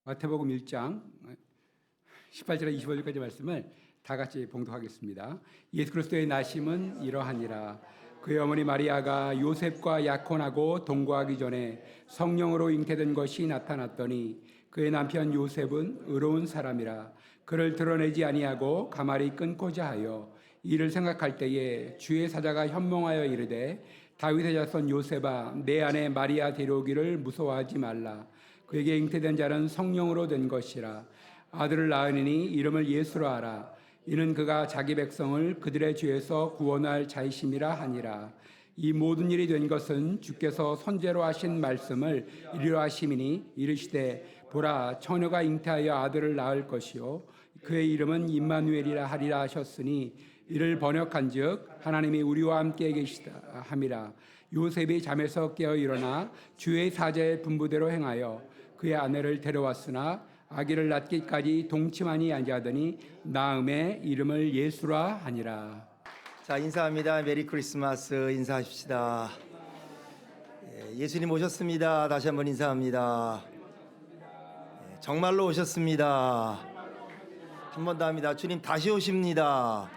마태복음 1장 18절에 25절까지 말씀을 다 같이 봉독하겠습니다. 예수 그리스도의 나심은 이러하니라. 그의 어머니 마리아가 요셉과 약혼하고 동거하기 전에 성령으로 잉태된 것이 나타났더니 그의 남편 요셉은 의로운 사람이라 그를 드러내지 아니하고 가만히 끊고자 하여 이를 생각할 때에 주의 사자가 현몽하여 이르되 다윗의 자손 요셉아 내 아내 마리아 데려오기를 무서워하지 말라. 그에게 잉태된 자는 성령으로 된 것이라. 아들을 낳으니 이름을 예수로 하라. 이는 그가 자기 백성을 그들의 죄에서 구원할 자이심이라 하니라. 이 모든 일이 된 것은 주께서 선제로 하신 말씀을 이루려 하심이니 이르시되 보라 처녀가 잉태하여 아들을 낳을 것이요 그의 이름은 임마누엘이라 하리라 하셨으니 이를 번역한즉 하나님이 우리와 함께 계시다 함이라. 요셉이 잠에서 깨어 일어나 주의 사자의 분부대로 행하여 그의 아내를 데려왔으나 아기를 낳기까지 동침하니 아니하더니 낳음에 이름을 예수라 하니라. 자, 인사합니다. 메리 크리스마스 인사하십시다. 예수님 오셨습니다. 다시 한번 인사합니다. 정말로 오셨습니다. 한 번 더 합니다. 주님 다시 오십니다.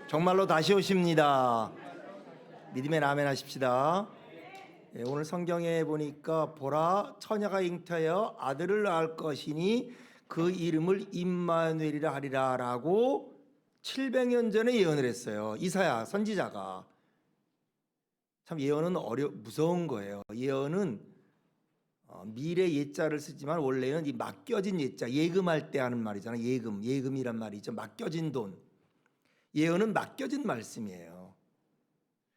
정말로 다시 오십니다. 믿음의 아멘 하십시다. 오늘 성경에 보니까 보라 처녀가 잉태하여 아들을 낳을 것이니 그 이름을 임마누엘이라 하리라 라고 700년 전에 예언을 했어요. 이사야 선지자가. 참 예언은 무서운 거예요. 예언은 미래 예자를 쓰지만 원래는 이 맡겨진 예자, 예금할 때 하는 말이잖아요. 예금이란 말이죠. 맡겨진 돈. 예언은 맡겨진 말씀이에요.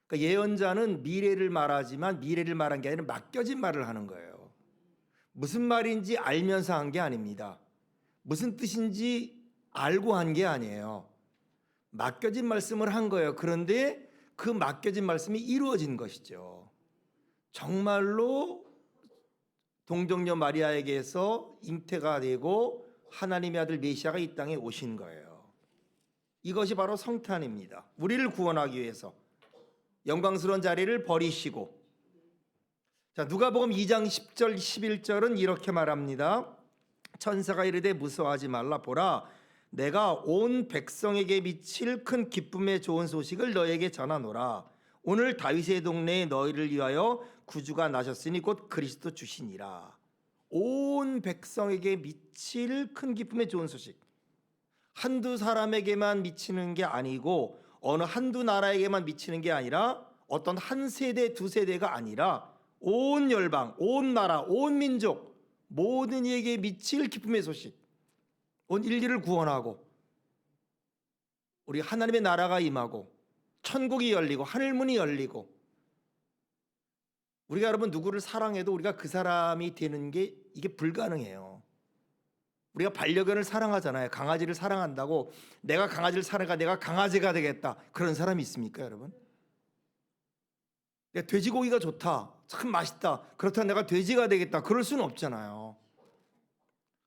그러니까 예언자는 미래를 말하지만 미래를 말한 게 아니라 맡겨진 말을 하는 거예요. 무슨 말인지 알면서 한 게 아닙니다. 무슨 뜻인지 알고 한 게 아니에요. 맡겨진 말씀을 한 거예요. 그런데 그 맡겨진 말씀이 이루어진 것이죠. 정말로 동정녀 마리아에게서 잉태가 되고 하나님의 아들 메시아가 이 땅에 오신 거예요. 이것이 바로 성탄입니다. 우리를 구원하기 위해서 영광스러운 자리를 버리시고. 자, 누가복음 2장 10절 11절은 이렇게 말합니다. 천사가 이르되 무서워하지 말라. 보라 내가 온 백성에게 미칠 큰 기쁨의 좋은 소식을 너에게 전하노라. 오늘 다윗의 동네에 너희를 위하여 구주가 나셨으니 곧 그리스도 주시니라. 온 백성에게 미칠 큰 기쁨의 좋은 소식. 한두 사람에게만 미치는 게 아니고 어느 한두 나라에게만 미치는 게 아니라 어떤 한 세대 두 세대가 아니라 온 열방, 온 나라, 온 민족 모든 이에게 미칠 기쁨의 소식. 온 인류를 구원하고 우리 하나님의 나라가 임하고 천국이 열리고 하늘문이 열리고. 우리가 여러분 누구를 사랑해도 우리가 그 사람이 되는 게 이게 불가능해요. 우리가 반려견을 사랑하잖아요. 강아지를 사랑한다고 내가 강아지를 사랑하니까 내가 강아지가 되겠다. 그런 사람이 있습니까, 여러분? 돼지고기가 좋다. 참 맛있다. 그렇다면 내가 돼지가 되겠다. 그럴 수는 없잖아요.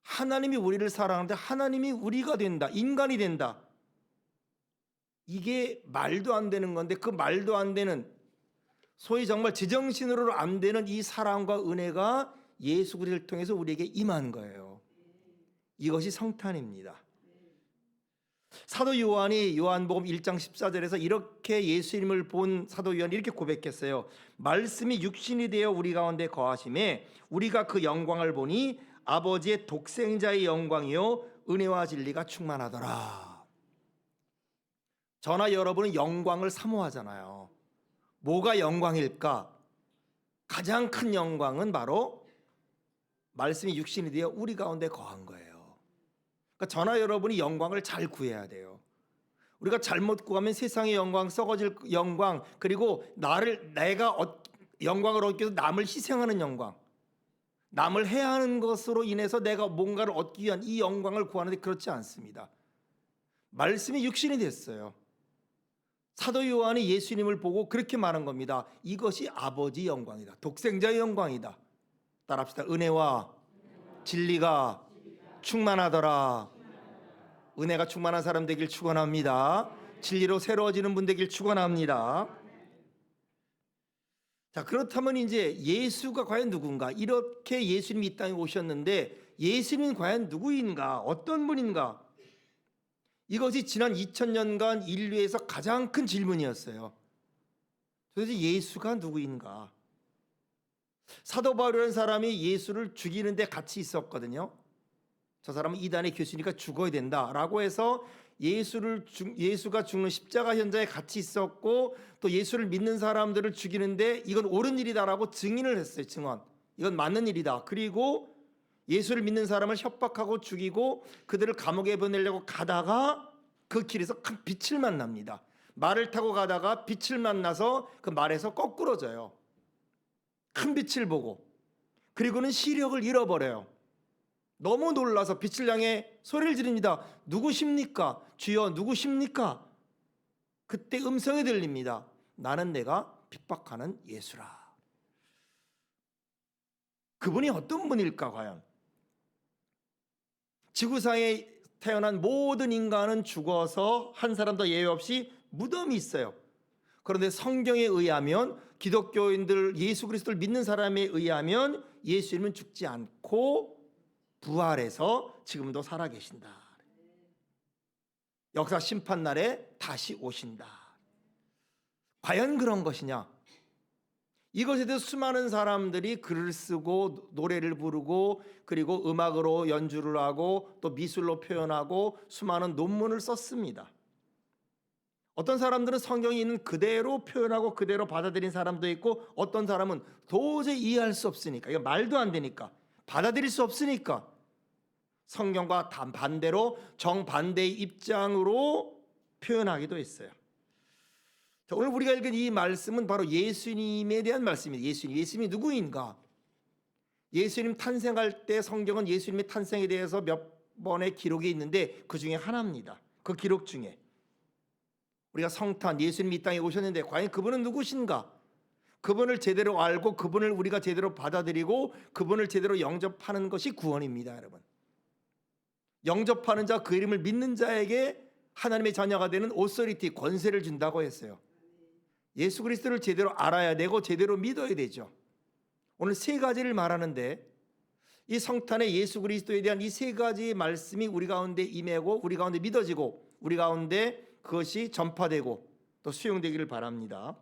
하나님이 우리를 사랑하는데 하나님이 우리가 된다. 인간이 된다. 이게 말도 안 되는 건데 그 말도 안 되는 소위 정말 제정신으로 안 되는 이 사랑과 은혜가 예수 그리스도를 통해서 우리에게 임한 거예요. 이것이 성탄입니다. 사도 요한이 요한복음 1장 14절에서 이렇게 예수님을 본 사도 요한이 이렇게 고백했어요. 말씀이 육신이 되어 우리 가운데 거하심에 우리가 그 영광을 보니 아버지의 독생자의 영광이요 은혜와 진리가 충만하더라. 저나 여러분은 영광을 사모하잖아요. 뭐가 영광일까? 가장 큰 영광은 바로 말씀이 육신이 되어 우리 가운데 거한 거예요. 그러니까 저나 여러분이 영광을 잘 구해야 돼요. 우리가 잘못 구하면 세상의 영광, 썩어질 영광, 그리고 내가 영광을 얻기 위해서 남을 희생하는 영광, 남을 해하는 것으로 인해서 내가 뭔가를 얻기 위한 이 영광을 구하는데 그렇지 않습니다. 말씀이 육신이 됐어요. 사도 요한이 예수님을 보고 그렇게 말한 겁니다. 이것이 아버지 영광이다. 독생자의 영광이다. 따라합시다. 은혜와 진리가 충만하더라. 은혜가 충만한 사람 되길 축원합니다. 진리로 새로워지는 분 되길 축원합니다. 자, 그렇다면 이제 예수가 과연 누군가? 이렇게 예수님이 이 땅에 오셨는데 예수님은 과연 누구인가? 어떤 분인가? 이것이 지난 2000년간 인류에서 가장 큰 질문이었어요. 도대체 예수가 누구인가? 사도 바울이라는 사람이 예수를 죽이는데 같이 있었거든요. 저 사람은 이단의 교수니까 죽어야 된다라고 해서 예수가 죽는 십자가 현장에 같이 있었고, 또 예수를 믿는 사람들을 죽이는데 이건 옳은 일이다라고 증인을 했어요. 증언. 이건 맞는 일이다. 그리고 예수를 믿는 사람을 협박하고 죽이고 그들을 감옥에 보내려고 가다가 그 길에서 큰 빛을 만납니다. 말을 타고 가다가 빛을 만나서 그 말에서 거꾸러져요. 큰 빛을 보고. 그리고는 시력을 잃어버려요. 너무 놀라서 빛을 향해 소리를 지릅니다. 누구십니까? 주여, 누구십니까? 그때 음성이 들립니다. 나는 내가 핍박하는 예수라. 그분이 어떤 분일까 과연? 지구상에 태어난 모든 인간은 죽어서 한 사람도 예외 없이 무덤이 있어요. 그런데 성경에 의하면, 기독교인들, 예수 그리스도를 믿는 사람에 의하면 예수님은 죽지 않고 부활해서 지금도 살아계신다. 역사 심판날에 다시 오신다. 과연 그런 것이냐? 이것에 대해서 수많은 사람들이 글을 쓰고 노래를 부르고 그리고 음악으로 연주를 하고 또 미술로 표현하고 수많은 논문을 썼습니다. 어떤 사람들은 성경이 있는 그대로 표현하고 그대로 받아들인 사람도 있고, 어떤 사람은 도저히 이해할 수 없으니까, 이거 말도 안 되니까, 받아들일 수 없으니까 성경과 반대로 정반대의 입장으로 표현하기도 했어요. 자, 오늘 우리가 읽은 이 말씀은 바로 예수님에 대한 말씀입니다. 예수님이 누구인가? 예수님 탄생할 때 성경은 예수님의 탄생에 대해서 몇 번의 기록이 있는데 그 중에 하나입니다. 그 기록 중에 우리가 성탄, 예수님이 이 땅에 오셨는데 과연 그분은 누구신가? 그분을 제대로 알고 그분을 우리가 제대로 받아들이고 그분을 제대로 영접하는 것이 구원입니다, 여러분. 영접하는 자, 그 이름을 믿는 자에게 하나님의 자녀가 되는 오소리티, 권세를 준다고 했어요. 예수 그리스도를 제대로 알아야 되고 제대로 믿어야 되죠. 오늘 세 가지를 말하는데 이 성탄의 예수 그리스도에 대한 이 세 가지의 말씀이 우리 가운데 임하고 우리 가운데 믿어지고 우리 가운데 그것이 전파되고 또 수용되기를 바랍니다.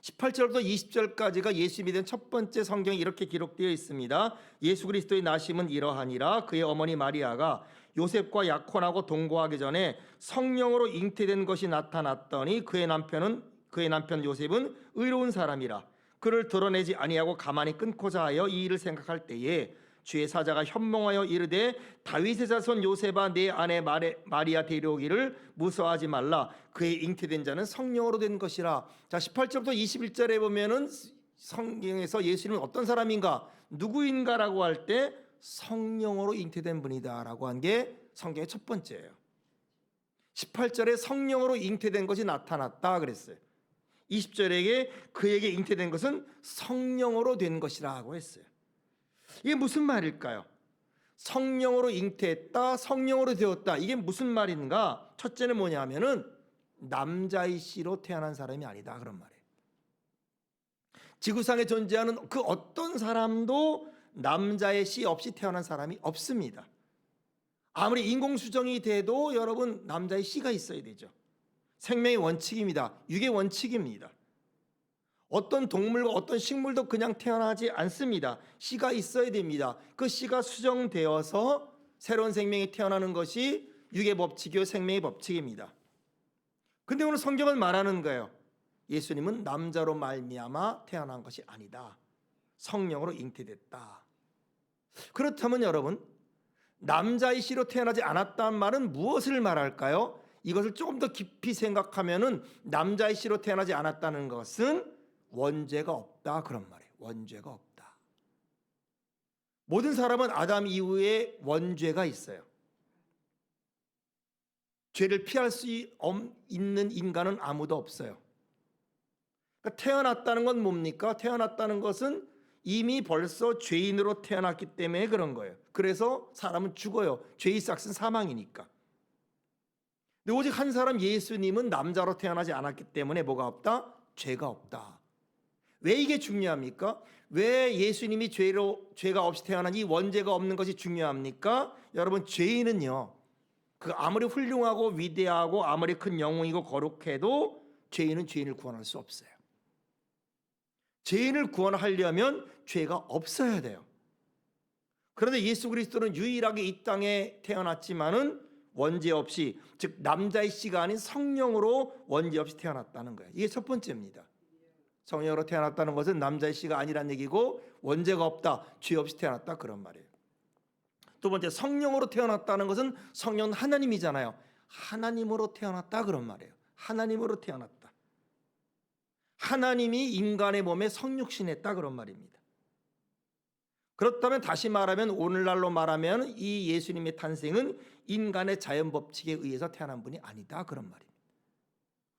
18절부터 20절까지가 예수님에 대한 첫 번째 성경에 이렇게 기록되어 있습니다. 예수 그리스도의 나심은 이러하니라. 그의 어머니 마리아가 요셉과 약혼하고 동거하기 전에 성령으로 잉태된 것이 나타났더니 그의 남편 요셉은 의로운 사람이라. 그를 드러내지 아니하고 가만히 끊고자 하여 이 일을 생각할 때에 주의 사자가 현몽하여 이르되 다윗의 자손 요셉아, 내 아내 마리아 데려오기를 무서워하지 말라. 그의 잉태된 자는 성령으로 된 것이라. 자, 18절부터 21절에 보면은 성경에서 예수님은 어떤 사람인가, 누구인가라고 할 때 성령으로 잉태된 분이다라고 한 게 성경의 첫 번째예요. 18절에 성령으로 잉태된 것이 나타났다 그랬어요. 20절에 그에게 잉태된 것은 성령으로 된 것이라고 했어요. 이게 무슨 말일까요? 성령으로 잉태했다, 성령으로 되었다. 이게 무슨 말인가? 첫째는 뭐냐면은 남자의 씨로 태어난 사람이 아니다, 그런 말이에요. 지구상에 존재하는 그 어떤 사람도 남자의 씨 없이 태어난 사람이 없습니다. 아무리 인공수정이 돼도 여러분 남자의 씨가 있어야 되죠. 생명의 원칙입니다. 육의 원칙입니다. 어떤 동물과 어떤 식물도 그냥 태어나지 않습니다. 씨가 있어야 됩니다. 그 씨가 수정되어서 새로운 생명이 태어나는 것이 육의 법칙이요 생명의 법칙입니다. 근데 오늘 성경은 말하는 거예요. 예수님은 남자로 말미암아 태어난 것이 아니다. 성령으로 잉태됐다. 그렇다면 여러분, 남자의 씨로 태어나지 않았다는 말은 무엇을 말할까요? 이것을 조금 더 깊이 생각하면은 남자의 씨로 태어나지 않았다는 것은 원죄가 없다, 그런 말이에요. 원죄가 없다. 모든 사람은 아담 이후에 원죄가 있어요. 죄를 피할 수 있는 인간은 아무도 없어요. 그러니까 태어났다는 건 뭡니까? 태어났다는 것은 이미 벌써 죄인으로 태어났기 때문에 그런 거예요. 그래서 사람은 죽어요. 죄의 삭은 사망이니까. 근데 오직 한 사람, 예수님은 남자로 태어나지 않았기 때문에 뭐가 없다? 죄가 없다. 왜 이게 중요합니까? 왜 예수님이 죄가 없이 태어난 이 원죄가 없는 것이 중요합니까? 여러분, 죄인은요, 그 아무리 훌륭하고 위대하고 아무리 큰 영웅이고 거룩해도 죄인은 죄인을 구원할 수 없어요. 죄인을 구원하려면 죄가 없어야 돼요. 그런데 예수 그리스도는 유일하게 이 땅에 태어났지만은 원죄 없이, 즉 남자의 씨가 아닌 성령으로 원죄 없이 태어났다는 거예요. 이게 첫 번째입니다. 성령으로 태어났다는 것은 남자의 씨가 아니란 얘기고 원죄가 없다, 죄 없이 태어났다, 그런 말이에요. 두 번째, 성령으로 태어났다는 것은 성령은 하나님이잖아요. 하나님으로 태어났다, 그런 말이에요. 하나님으로 태어났다. 하나님이 인간의 몸에 성육신했다, 그런 말입니다. 그렇다면 다시 말하면, 오늘날로 말하면 이 예수님의 탄생은 인간의 자연 법칙에 의해서 태어난 분이 아니다, 그런 말입니다.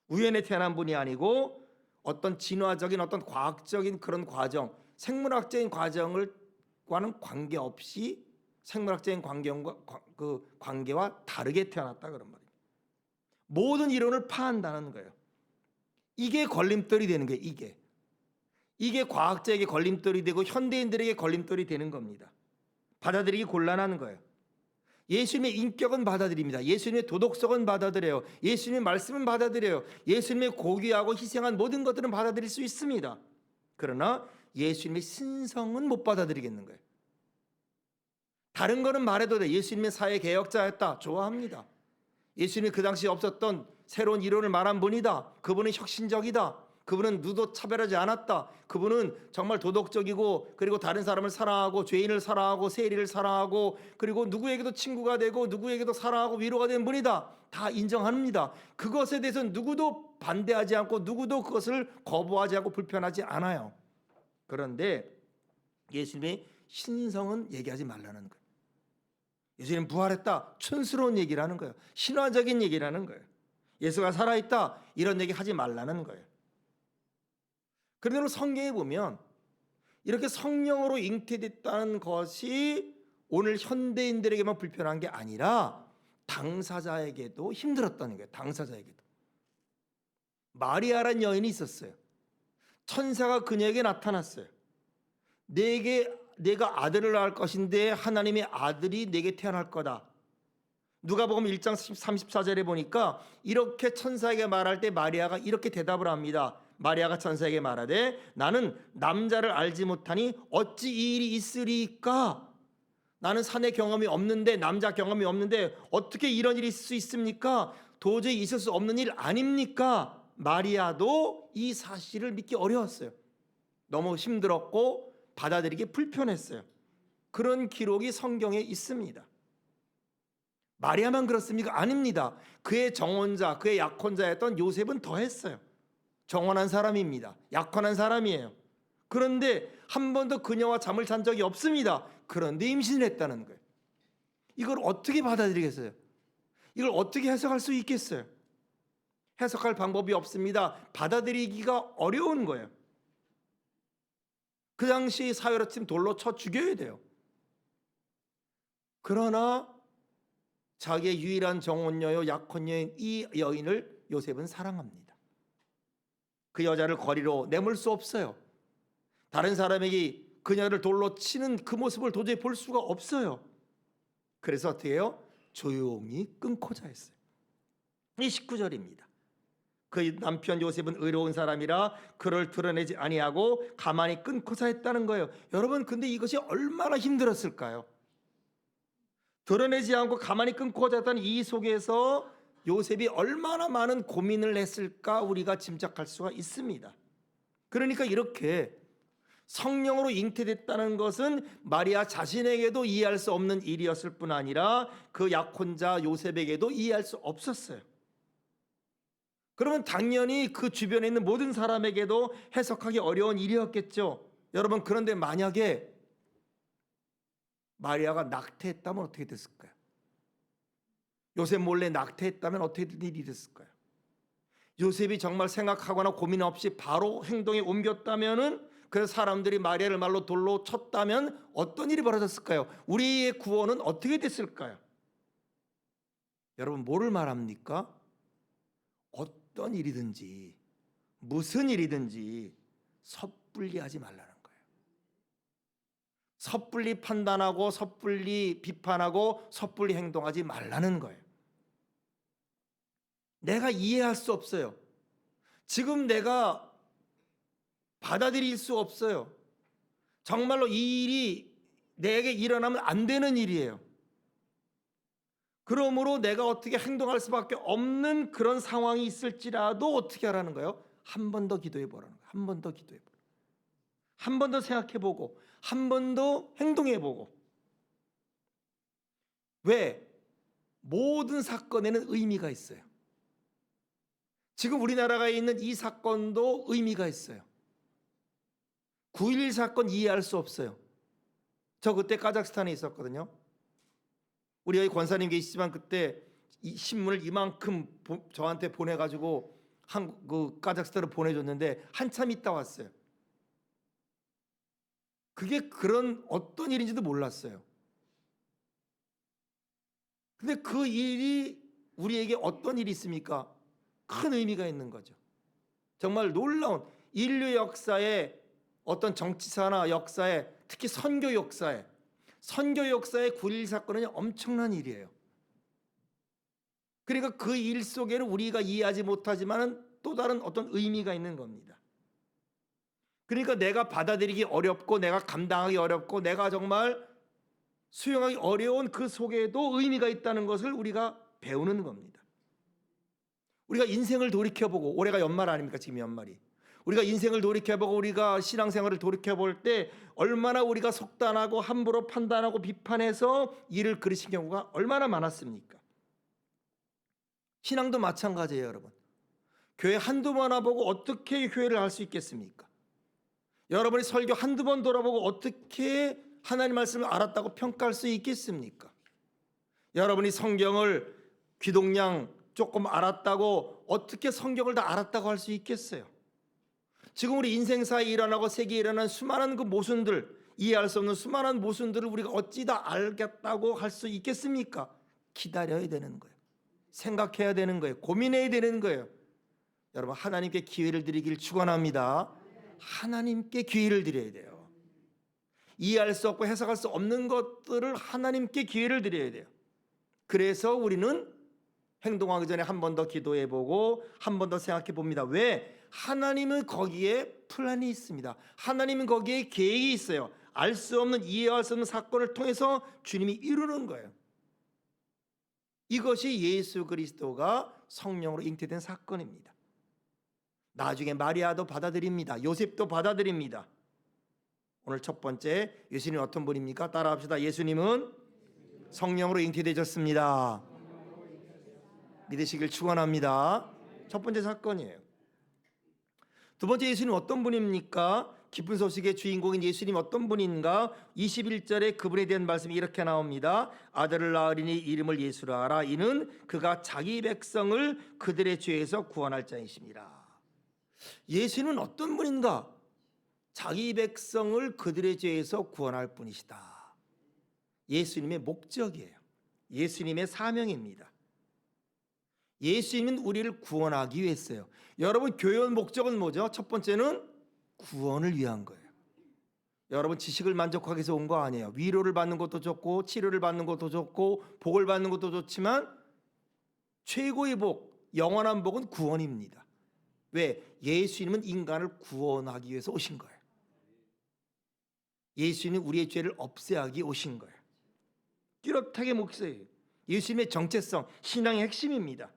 우연에 태어난 분이 아니고 어떤 진화적인, 어떤 과학적인 그런 과정, 생물학적인 과정과는 관계없이 생물학적인 관계와 다르게 태어났다, 그런 말입니다. 모든 이론을 파한다는 거예요. 이게 걸림돌이 되는 거예요. 이게 과학자에게 걸림돌이 되고 현대인들에게 걸림돌이 되는 겁니다. 받아들이기 곤란한 거예요. 예수님의 인격은 받아들입니다. 예수님의 도덕성은 받아들여요. 예수님의 말씀은 받아들여요. 예수님의 고귀하고 희생한 모든 것들은 받아들일 수 있습니다. 그러나 예수님의 신성은 못 받아들이겠는 거예요. 다른 거는 말해도 돼. 예수님의 사회 개혁자였다, 좋아합니다. 예수님이 그 당시에 없었던 새로운 이론을 말한 분이다. 그분은 혁신적이다. 그분은 누구도 차별하지 않았다. 그분은 정말 도덕적이고, 그리고 다른 사람을 사랑하고, 죄인을 사랑하고, 세리를 사랑하고, 그리고 누구에게도 친구가 되고 누구에게도 사랑하고 위로가 된 분이다. 다 인정합니다. 그것에 대해서는 누구도 반대하지 않고 누구도 그것을 거부하지 않고 불편하지 않아요. 그런데 예수님의 신성은 얘기하지 말라는 거예요. 예수님 부활했다, 촌스러운 얘기를 하는 거예요. 신화적인 얘기를 하는 거예요. 예수가 살아있다, 이런 얘기 하지 말라는 거예요. 그런데 성경에 보면 이렇게 성령으로 잉태됐다는 것이 오늘 현대인들에게만 불편한 게 아니라 당사자에게도 힘들었다는 거예요. 당사자에게도. 마리아라는 여인이 있었어요. 천사가 그녀에게 나타났어요. 내가 아들을 낳을 것인데 하나님의 아들이 내게 태어날 거다. 누가복음 1장 34절에 보니까 이렇게 천사에게 말할 때 마리아가 이렇게 대답을 합니다. 마리아가 천사에게 말하되 나는 남자를 알지 못하니 어찌 이 일이 있으리까? 나는 사내 경험이 없는데, 남자 경험이 없는데 어떻게 이런 일이 있을 수 있습니까? 도저히 있을 수 없는 일 아닙니까? 마리아도 이 사실을 믿기 어려웠어요. 너무 힘들었고 받아들이기 불편했어요. 그런 기록이 성경에 있습니다. 마리아만 그렇습니까? 아닙니다. 그의 정혼자, 그의 약혼자였던 요셉은 더했어요. 정혼한 사람입니다. 약혼한 사람이에요. 그런데 한 번도 그녀와 잠을 잔 적이 없습니다. 그런데 임신을 했다는 거예요. 이걸 어떻게 받아들이겠어요? 이걸 어떻게 해석할 수 있겠어요? 해석할 방법이 없습니다. 받아들이기가 어려운 거예요. 그 당시 사회로 치면 돌로 쳐 죽여야 돼요. 그러나 자기의 유일한 정혼녀요, 약혼녀인 이 여인을 요셉은 사랑합니다. 그 여자를 거리로 내몰 수 없어요. 다른 사람에게 그녀를 돌로 치는 그 모습을 도저히 볼 수가 없어요. 그래서 어떻게 해요? 조용히 끊고자 했어요. 이 19절입니다. 그 남편 요셉은 의로운 사람이라 그를 드러내지 아니하고 가만히 끊고자 했다는 거예요. 여러분, 근데 이것이 얼마나 힘들었을까요? 드러내지 않고 가만히 끊고자 했다는 이 속에서 요셉이 얼마나 많은 고민을 했을까 우리가 짐작할 수가 있습니다. 그러니까 이렇게 성령으로 잉태됐다는 것은 마리아 자신에게도 이해할 수 없는 일이었을 뿐 아니라 그 약혼자 요셉에게도 이해할 수 없었어요. 그러면 당연히 그 주변에 있는 모든 사람에게도 해석하기 어려운 일이었겠죠. 여러분, 그런데 만약에 마리아가 낙태했다면 어떻게 됐을까요? 요셉 몰래 낙태했다면 어떻게 된 일이 됐을까요? 요셉이 정말 생각하거나 고민 없이 바로 행동에 옮겼다면은, 그래서 사람들이 마리아를 말로 돌로 쳤다면 어떤 일이 벌어졌을까요? 우리의 구원은 어떻게 됐을까요? 여러분, 뭐를 말합니까? 어떤 일이든지, 무슨 일이든지 섣불리 하지 말라는 거예요. 섣불리 판단하고 섣불리 비판하고 섣불리 행동하지 말라는 거예요. 내가 이해할 수 없어요. 지금 내가 받아들일 수 없어요. 정말로 이 일이 내게 일어나면 안 되는 일이에요. 그러므로 내가 어떻게 행동할 수밖에 없는 그런 상황이 있을지라도 어떻게 하라는 거예요? 한 번 더 기도해 보라는 거예요. 한 번 더 기도해 보라. 한 번 더 생각해 보고 한 번 더 행동해 보고. 왜? 모든 사건에는 의미가 있어요. 지금 우리나라가 있는 이 사건도 의미가 있어요. 9.11 사건 이해할 수 없어요. 저 그때 카자흐스탄에 있었거든요. 우리 여기 권사님 계시지만 그때 이 신문을 이만큼 저한테 보내가지고 카자흐스탄으로 보내줬는데 한참 있다 왔어요. 그게 그런 어떤 일인지도 몰랐어요. 근데 그 일이 우리에게 어떤 일이 있습니까? 큰 의미가 있는 거죠. 정말 놀라운 인류 역사에 어떤 정치사나 역사에 특히 선교 역사에 9.11 사건은 엄청난 일이에요. 그러니까 그 일 속에는 우리가 이해하지 못하지만 또 다른 어떤 의미가 있는 겁니다. 그러니까 내가 받아들이기 어렵고 내가 감당하기 어렵고 내가 정말 수용하기 어려운 그 속에도 의미가 있다는 것을 우리가 배우는 겁니다. 우리가 인생을 돌이켜보고 올해가 연말 아닙니까? 지금 연말이. 우리가 인생을 돌이켜보고 우리가 신앙생활을 돌이켜볼 때 얼마나 우리가 속단하고 함부로 판단하고 비판해서 일을 그르신 경우가 얼마나 많았습니까? 신앙도 마찬가지예요, 여러분. 교회 한두 번 와보고 어떻게 교회를 할 수 있겠습니까? 여러분이 설교 한두 번 돌아보고 어떻게 하나님 말씀을 알았다고 평가할 수 있겠습니까? 여러분이 성경을 귀동량 조금 알았다고 어떻게 성경을 다 알았다고 할 수 있겠어요? 지금 우리 인생사에 일어나고 세계에 일어난 수많은 그 모순들, 이해할 수 없는 수많은 모순들을 우리가 어찌 다 알겠다고 할 수 있겠습니까? 기다려야 되는 거예요. 생각해야 되는 거예요. 고민해야 되는 거예요. 여러분, 하나님께 기회를 드리길 축원합니다. 하나님께 기회를 드려야 돼요. 이해할 수 없고 해석할 수 없는 것들을 하나님께 기회를 드려야 돼요. 그래서 우리는 행동하기 전에 한 번 더 기도해 보고 한 번 더 생각해 봅니다. 왜? 하나님은 거기에 플랜이 있습니다. 하나님은 거기에 계획이 있어요. 알 수 없는, 이해할 수 없는 사건을 통해서 주님이 이루는 거예요. 이것이 예수 그리스도가 성령으로 잉태된 사건입니다. 나중에 마리아도 받아들입니다. 요셉도 받아들입니다. 오늘 첫 번째, 예수님은 어떤 분입니까? 따라합시다. 예수님은 성령으로 잉태되셨습니다. 믿으시길 축원합니다. 첫 번째 사건이에요. 두 번째, 예수님 어떤 분입니까? 기쁜 소식의 주인공인 예수님 어떤 분인가? 21절에 그분에 대한 말씀이 이렇게 나옵니다. 아들을 낳으리니 이름을 예수라 하라. 이는 그가 자기 백성을 그들의 죄에서 구원할 자이십니다. 예수님은 어떤 분인가? 자기 백성을 그들의 죄에서 구원할 분이시다. 예수님의 목적이에요. 예수님의 사명입니다. 예수님은 우리를 구원하기 위해서요. 여러분, 교회의 목적은 뭐죠? 첫 번째는 구원을 위한 거예요. 여러분, 지식을 만족하기 위해서 온 거 아니에요. 위로를 받는 것도 좋고 치료를 받는 것도 좋고 복을 받는 것도 좋지만 최고의 복, 영원한 복은 구원입니다. 왜? 예수님은 인간을 구원하기 위해서 오신 거예요. 예수님은 우리의 죄를 없애하기 오신 거예요. 뚜렷하게 목소리예요. 예수님의 정체성, 신앙의 핵심입니다.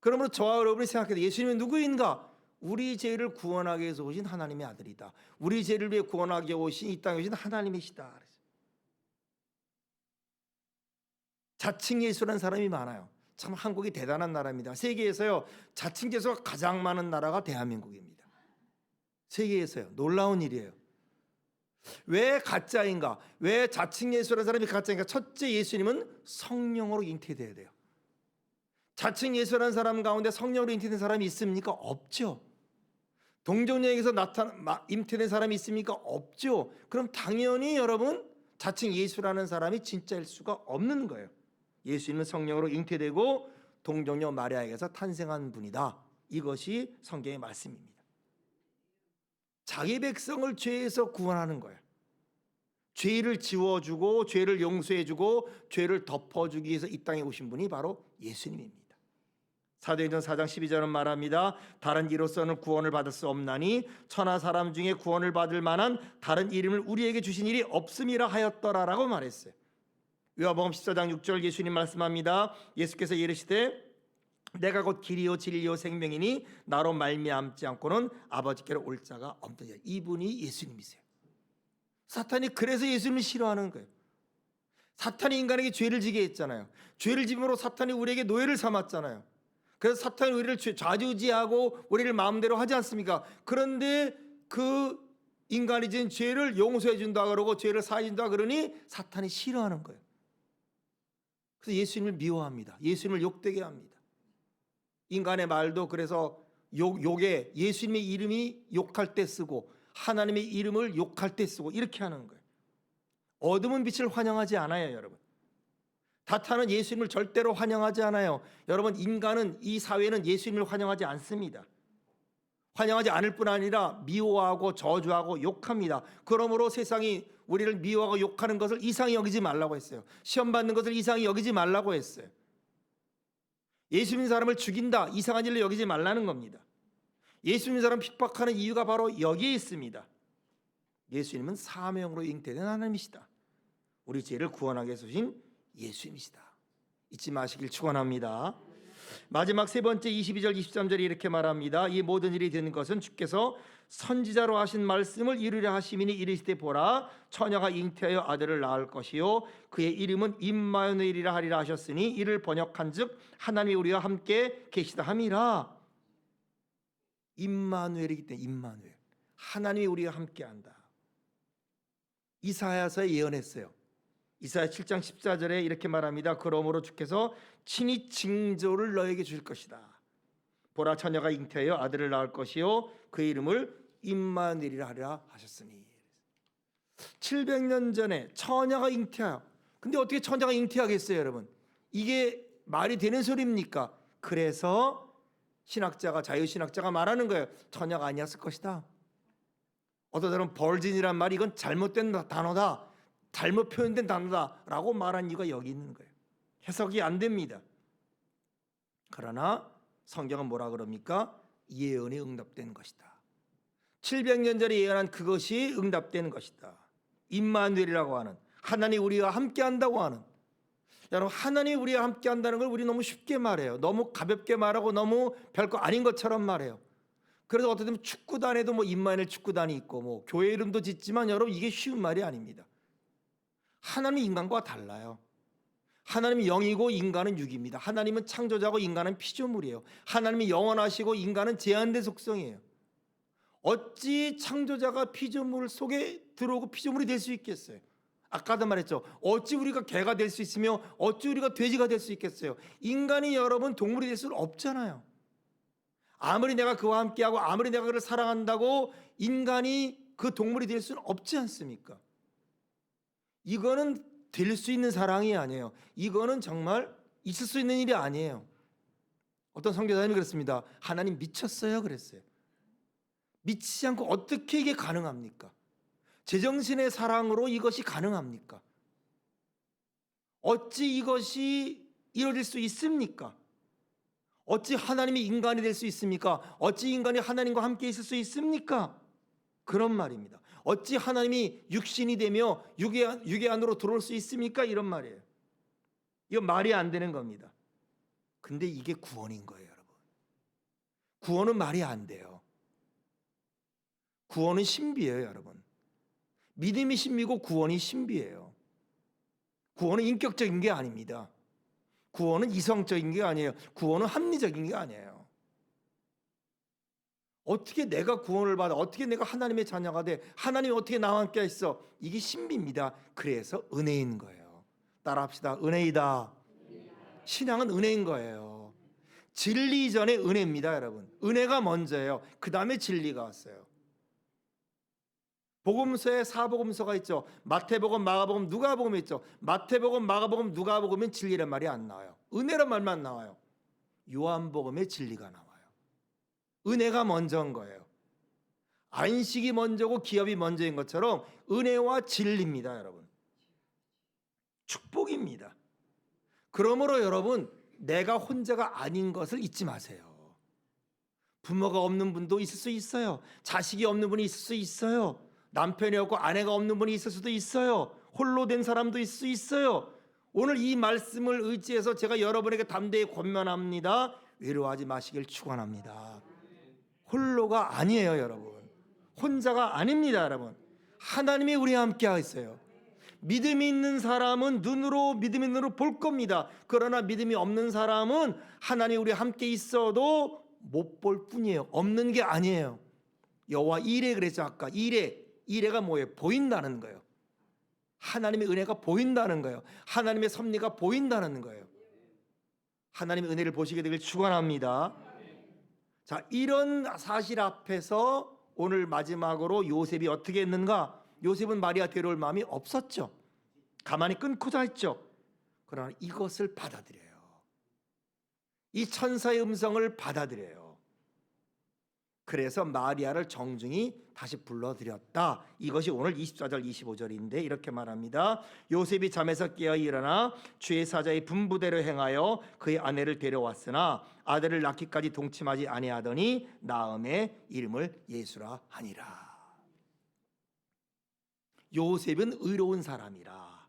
그러므로 저와 여러분이 생각해도 예수님은 누구인가? 우리 죄를 구원하기 위해서 오신 하나님의 아들이다. 우리 죄를 위해 구원하기 위해 오신 이 땅에 오신 하나님이시다. 자칭 예수라는 사람이 많아요. 참 한국이 대단한 나라입니다. 세계에서요, 자칭 예수가 가장 많은 나라가 대한민국입니다. 세계에서요. 놀라운 일이에요. 왜 가짜인가? 왜 자칭 예수라는 사람이 가짜인가? 첫째, 예수님은 성령으로 잉태돼야 돼요. 자칭 예수라는 사람 가운데 성령으로 잉태된 사람이 있습니까? 없죠. 동정녀에게서 잉태된 사람이 있습니까? 없죠. 그럼 당연히 여러분, 자칭 예수라는 사람이 진짜일 수가 없는 거예요. 예수님은 성령으로 잉태되고 동정녀 마리아에게서 탄생한 분이다. 이것이 성경의 말씀입니다. 자기 백성을 죄에서 구원하는 거예요. 죄를 지워주고 죄를 용서해주고 죄를 덮어주기 위해서 이 땅에 오신 분이 바로 예수님입니다. 사도행전 4장 12절은 말합니다. 다른 이로서는 구원을 받을 수 없나니 천하 사람 중에 구원을 받을 만한 다른 이름을 우리에게 주신 일이 없음이라 하였더라라고 말했어요. 요한복음 14장 6절 예수님 말씀합니다. 예수께서 이르시되 내가 곧 길이요 진리요 생명이니 나로 말미암지 않고는 아버지께로 올 자가 없느니라. 이분이 예수님이세요. 사탄이 그래서 예수님을 싫어하는 거예요. 사탄이 인간에게 죄를 지게 했잖아요. 죄를 지음으로 사탄이 우리에게 노예를 삼았잖아요. 그래서 사탄이 우리를 좌지우지하고 우리를 마음대로 하지 않습니까? 그런데 그 인간이 지은 죄를 용서해 준다 그러고 죄를 사해 준다 그러니 사탄이 싫어하는 거예요. 그래서 예수님을 미워합니다. 예수님을 욕되게 합니다. 인간의 말도 그래서 욕에 예수님의 이름이 욕할 때 쓰고 하나님의 이름을 욕할 때 쓰고 이렇게 하는 거예요. 어둠은 빛을 환영하지 않아요, 여러분. 사탄은 예수님을 절대로 환영하지 않아요. 여러분, 인간은, 이 사회는 예수님을 환영하지 않습니다. 환영하지 않을 뿐 아니라 미워하고 저주하고 욕합니다. 그러므로 세상이 우리를 미워하고 욕하는 것을 이상히 여기지 말라고 했어요. 시험 받는 것을 이상히 여기지 말라고 했어요. 예수 믿는 사람을 죽인다, 이상한 일로 여기지 말라는 겁니다. 예수 믿는 사람 핍박하는 이유가 바로 여기에 있습니다. 예수님은 사명으로 잉태된 하나님이시다. 우리 죄를 구원하게 해주신 예수님이시다. 잊지 마시길 축원합니다. 마지막 세 번째 22절 23절에 이렇게 말합니다. 이 모든 일이 되는 것은 주께서 선지자로 하신 말씀을 이루려 하심이니 이르시되 보라 처녀가 잉태하여 아들을 낳을 것이요 그의 이름은 임마누엘이라 하리라 하셨으니 이를 번역한즉 하나님이 우리와 함께 계시다 함이라. 임마누엘이기 때문에 임마누엘, 하나님이 우리와 함께한다. 이사야서에 예언했어요. 이사야 7장 14절에 이렇게 말합니다. 그러므로 주께서 친히 징조를 너에게 줄 것이다. 보라 처녀가 잉태하여 아들을 낳을 것이요 그 이름을 임마누엘이라 하리라 하셨으니. 700년 전에 처녀가 잉태하여, 근데 어떻게 처녀가 잉태하겠어요, 여러분? 이게 말이 되는 소리입니까? 그래서 신학자가, 자유신학자가 말하는 거예요. 처녀가 아니었을 것이다. 어떤 사람은 벌진이란 말이 이건 잘못된 단어다, 잘못 표현된 단어다라고 말한 이유가 여기 있는 거예요. 해석이 안 됩니다. 그러나 성경은 뭐라 그럽니까? 예언이 응답된 것이다. 700년 전에 예언한 그것이 응답되는 것이다. 임마누엘이라고 하는, 하나님 우리와 함께한다고 하는. 여러분, 하나님이 우리와 함께한다는 걸 우리 너무 쉽게 말해요. 너무 가볍게 말하고 너무 별거 아닌 것처럼 말해요. 그래서 어떻게 보면 축구단에도 뭐 임마누엘 축구단이 있고 뭐 교회 이름도 짓지만 여러분 이게 쉬운 말이 아닙니다. 하나님이 인간과 달라요. 하나님이 영이고 인간은 육입니다. 하나님은 창조자고 인간은 피조물이에요. 하나님이 영원하시고 인간은 제한된 속성이에요. 어찌 창조자가 피조물 속에 들어오고 피조물이 될 수 있겠어요? 아까도 말했죠. 어찌 우리가 개가 될 수 있으며 어찌 우리가 돼지가 될 수 있겠어요? 인간이 여러분 동물이 될 수는 없잖아요. 아무리 내가 그와 함께하고 아무리 내가 그를 사랑한다고 인간이 그 동물이 될 수는 없지 않습니까? 이거는 될 수 있는 사랑이 아니에요. 이거는 정말 있을 수 있는 일이 아니에요. 어떤 선교사님이 그랬습니다. 하나님 미쳤어요 그랬어요. 미치지 않고 어떻게 이게 가능합니까? 제정신의 사랑으로 이것이 가능합니까? 어찌 이것이 이루어질 수 있습니까? 어찌 하나님이 인간이 될 수 있습니까? 어찌 인간이 하나님과 함께 있을 수 있습니까? 그런 말입니다. 어찌 하나님이 육신이 되며 육의 안으로 들어올 수 있습니까? 이런 말이에요. 이거 말이 안 되는 겁니다. 근데 이게 구원인 거예요, 여러분. 구원은 말이 안 돼요. 구원은 신비예요, 여러분. 믿음이 신비고 구원이 신비예요. 구원은 인격적인 게 아닙니다. 구원은 이성적인 게 아니에요. 구원은 합리적인 게 아니에요. 어떻게 내가 구원을 받아? 어떻게 내가 하나님의 자녀가 돼? 하나님이 어떻게 나와 함께 있어? 이게 신비입니다. 그래서 은혜인 거예요. 따라합시다. 은혜이다. 신앙은 은혜인 거예요. 진리 이전에 은혜입니다, 여러분. 은혜가 먼저예요. 그 다음에 진리가 왔어요. 복음서에 사복음서가 있죠. 마태복음, 마가복음, 누가복음이 있죠. 마태복음, 마가복음, 누가복음은 진리란 말이 안 나와요. 은혜란 말만 나와요. 요한복음에 진리가 나와요. 은혜가 먼저인 거예요. 안식이 먼저고 기업이 먼저인 것처럼 은혜와 진리입니다, 여러분. 축복입니다. 그러므로 여러분, 내가 혼자가 아닌 것을 잊지 마세요. 부모가 없는 분도 있을 수 있어요. 자식이 없는 분이 있을 수 있어요. 남편이 없고 아내가 없는 분이 있을 수도 있어요. 홀로 된 사람도 있을 수 있어요. 오늘 이 말씀을 의지해서 제가 여러분에게 담대히 권면합니다. 외로워하지 마시길 축원합니다. 홀로가 아니에요, 여러분. 혼자가 아닙니다, 여러분. 하나님이 우리와 함께 있어요. 믿음이 있는 사람은 믿음의 눈으로 볼 겁니다. 그러나 믿음이 없는 사람은 하나님 우리와 함께 있어도 못 볼 뿐이에요. 없는 게 아니에요. 여호와 이레 그랬죠. 아까 이레가 뭐예요? 보인다는 거예요. 하나님의 은혜가 보인다는 거예요. 하나님의 섭리가 보인다는 거예요. 하나님의 은혜를 보시게 되길 축원합니다. 자, 이런 사실 앞에서 오늘 마지막으로 요셉이 어떻게 했는가? 요셉은 마리아 데려올 마음이 없었죠. 가만히 끊고자 했죠. 그러나 이것을 받아들여요. 이 천사의 음성을 받아들여요. 그래서 마리아를 정중히 다시 불러들였다. 이것이 오늘 24절 25절인데 이렇게 말합니다. 요셉이 잠에서 깨어 일어나 주의 사자의 분부대로 행하여 그의 아내를 데려왔으나 아들을 낳기까지 동침하지 아니하더니 나음의 이름을 예수라 하니라. 요셉은 의로운 사람이라.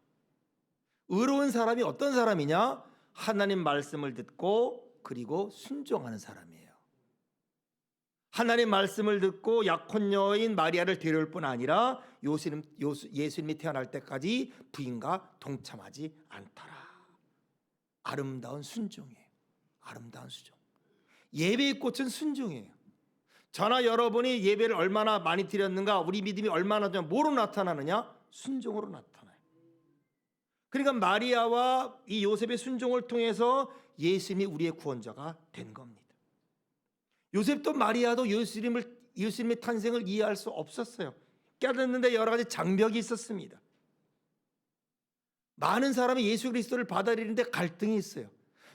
의로운 사람이 어떤 사람이냐? 하나님 말씀을 듣고 그리고 순종하는 사람이에요. 하나님 말씀을 듣고 약혼 여인 마리아를 데려올 뿐 아니라 예수님이 태어날 때까지 부인과 동참하지 않더라. 아름다운 순종이에요. 아름다운 순종. 예배의 꽃은 순종이에요. 저나 여러분이 예배를 얼마나 많이 드렸는가, 우리 믿음이 얼마나 뭐로 나타나느냐? 순종으로 나타나요. 그러니까 마리아와 이 요셉의 순종을 통해서 예수님이 우리의 구원자가 된 겁니다. 요셉도 마리아도 예수님의 탄생을 이해할 수 없었어요. 깨닫는데 여러 가지 장벽이 있었습니다. 많은 사람이 예수 그리스도를 받아들이는데 갈등이 있어요.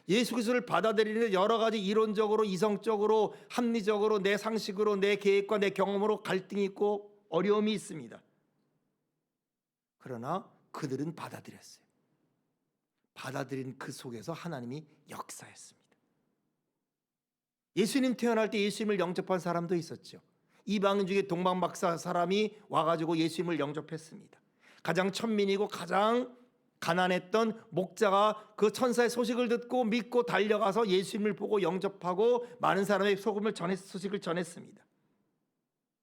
예수 그리스도를 받아들이는데 여러 가지 이론적으로, 이성적으로, 합리적으로, 내 상식으로, 내 계획과 내 경험으로 갈등이 있고 어려움이 있습니다. 그러나 그들은 받아들였어요. 받아들인 그 속에서 하나님이 역사했습니다. 예수님 태어날 때 예수님을 영접한 사람도 있었죠. 이방인 중에 동방박사 사람이 와가지고 예수님을 영접했습니다. 가장 천민이고 가장 가난했던 목자가 그 천사의 소식을 듣고 믿고 달려가서 예수님을 보고 영접하고 많은 사람의 소식을 전했습니다.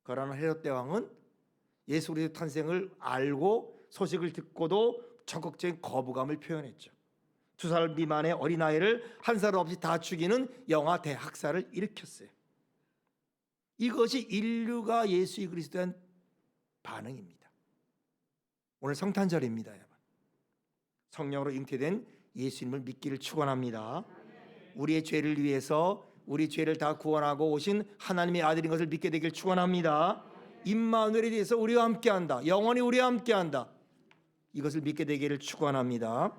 그러나 헤롯 대왕은 예수 그리스도 탄생을 알고 소식을 듣고도 적극적인 거부감을 표현했죠. 2살 미만의 어린아이를 한 살 없이 다 죽이는 영아 대학살을 일으켰어요. 이것이 인류가 예수 그리스도에 대한 반응입니다. 오늘 성탄절입니다, 여러분. 성령으로 잉태된 예수님을 믿기를 축원합니다. 우리의 죄를 위해서 우리 죄를 다 구원하고 오신 하나님의 아들인 것을 믿게 되길 축원합니다. 임마누엘에 대해서 우리와 함께한다. 영원히 우리와 함께한다. 이것을 믿게 되기를 축원합니다.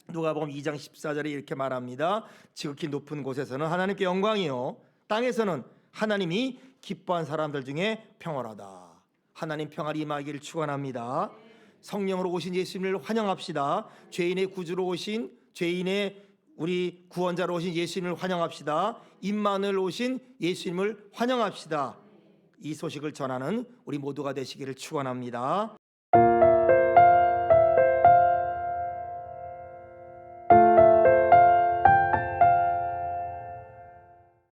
누가복음 2장 14절에 이렇게 말합니다. 지극히 높은 곳에서는 하나님께 영광이요, 땅에서는 하나님이 기뻐한 사람들 중에 평안하다. 하나님 평안이 임하기를 축원합니다. 성령으로 오신 예수님을 환영합시다. 죄인의 구주로 오신, 죄인의 우리 구원자로 오신 예수님을 환영합시다. 임마누엘 오신 예수님을 환영합시다. 이 소식을 전하는 우리 모두가 되시기를 축원합니다.